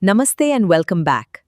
Namaste and welcome back.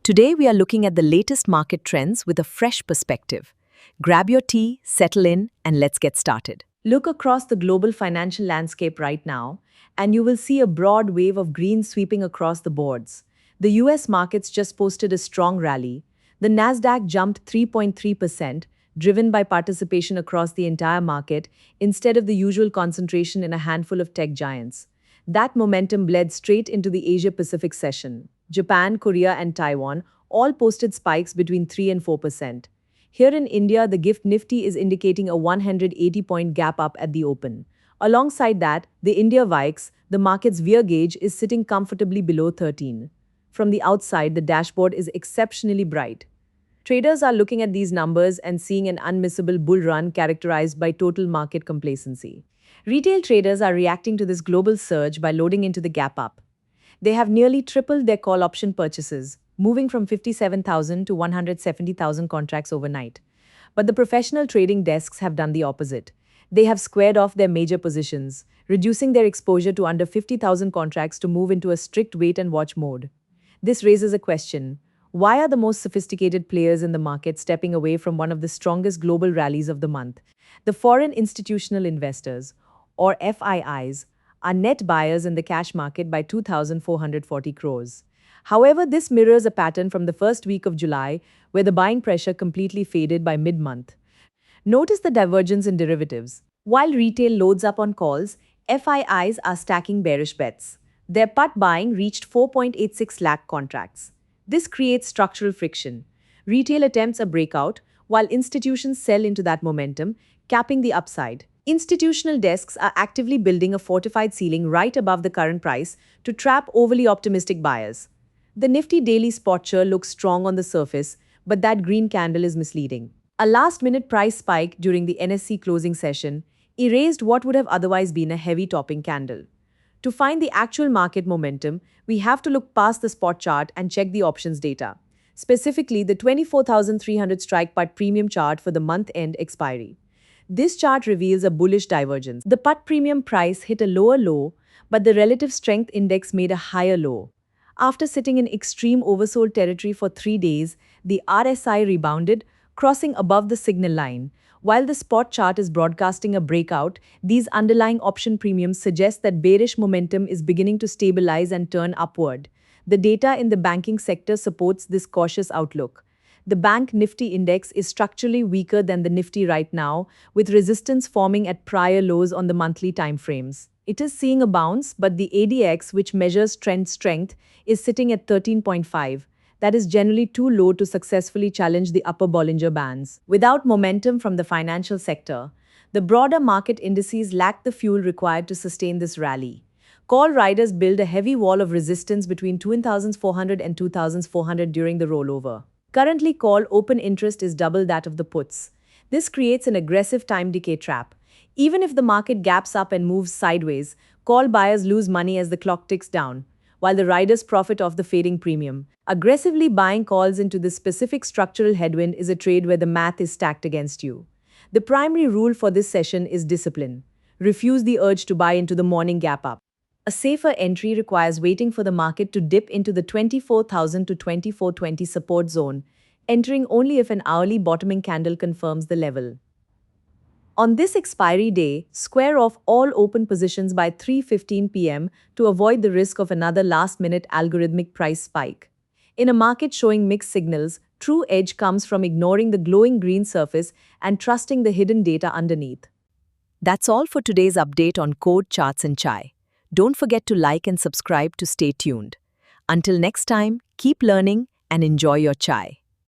Today we are looking at the latest market trends with a fresh perspective. Grab your tea, settle in, and let's get started. Look across the global financial landscape right now, and you will see a broad wave of green sweeping across the boards. The US markets just posted a strong rally. The Nasdaq jumped 3.3%, driven by participation across the entire market instead of the usual concentration in a handful of tech giants. That momentum bled straight into the Asia-Pacific session. Japan, Korea, and Taiwan all posted spikes between 3 and 4%. Here in India, the GIFT Nifty is indicating a 180-point gap up at the open. Alongside that, the India VIX, the market's VIX gauge, is sitting comfortably below 13. From the outside, the dashboard is exceptionally bright. Traders are looking at these numbers and seeing an unmissable bull run characterized by total market complacency. Retail traders are reacting to this global surge by loading into the gap up. They have nearly tripled their call option purchases, moving from 57,000 to 170,000 contracts overnight. But the professional trading desks have done the opposite. They have squared off their major positions, reducing their exposure to under 50,000 contracts to move into a strict wait-and-watch mode. This raises a question. Why are the most sophisticated players in the market stepping away from one of the strongest global rallies of the month? The foreign institutional investors, or FIIs, are net buyers in the cash market by 2,440 crores. However, this mirrors a pattern from the first week of July, where the buying pressure completely faded by mid-month. Notice the divergence in derivatives. While retail loads up on calls, FIIs are stacking bearish bets. Their put buying reached 4.86 lakh contracts. This creates structural friction. Retail attempts a breakout, while institutions sell into that momentum, capping the upside. Institutional desks are actively building a fortified ceiling right above the current price to trap overly optimistic buyers. The Nifty daily spot chart looks strong on the surface, but that green candle is misleading. A last-minute price spike during the NSE closing session erased what would have otherwise been a heavy topping candle. To find the actual market momentum, we have to look past the spot chart and check the options data, specifically the 24,300 strike put premium chart for the month-end expiry. This chart reveals a bullish divergence. The put premium price hit a lower low, but the relative strength index made a higher low. After sitting in extreme oversold territory for 3 days, the RSI rebounded, crossing above the signal line. While the spot chart is broadcasting a breakout, these underlying option premiums suggest that bearish momentum is beginning to stabilize and turn upward. The data in the banking sector supports this cautious outlook. The Bank Nifty index is structurally weaker than the Nifty right now, with resistance forming at prior lows on the monthly timeframes. It is seeing a bounce, but the ADX, which measures trend strength, is sitting at 13.5. That is generally too low to successfully challenge the upper Bollinger Bands. Without momentum from the financial sector, the broader market indices lack the fuel required to sustain this rally. Call riders build a heavy wall of resistance between 2,400 and 2,400 during the rollover. Currently, call open interest is double that of the puts. This creates an aggressive time decay trap. Even if the market gaps up and moves sideways, call buyers lose money as the clock ticks down, while the riders profit off the fading premium. Aggressively buying calls into this specific structural headwind is a trade where the math is stacked against you. The primary rule for this session is discipline. Refuse the urge to buy into the morning gap up. A safer entry requires waiting for the market to dip into the 24,000 to 2420 support zone, entering only if an hourly bottoming candle confirms the level. On this expiry day, square off all open positions by 3:15 p.m. to avoid the risk of another last-minute algorithmic price spike. In a market showing mixed signals, true edge comes from ignoring the glowing green surface and trusting the hidden data underneath. That's all for today's update on Code Charts and Chai. Don't forget to like and subscribe to stay tuned. Until next time, keep learning and enjoy your chai.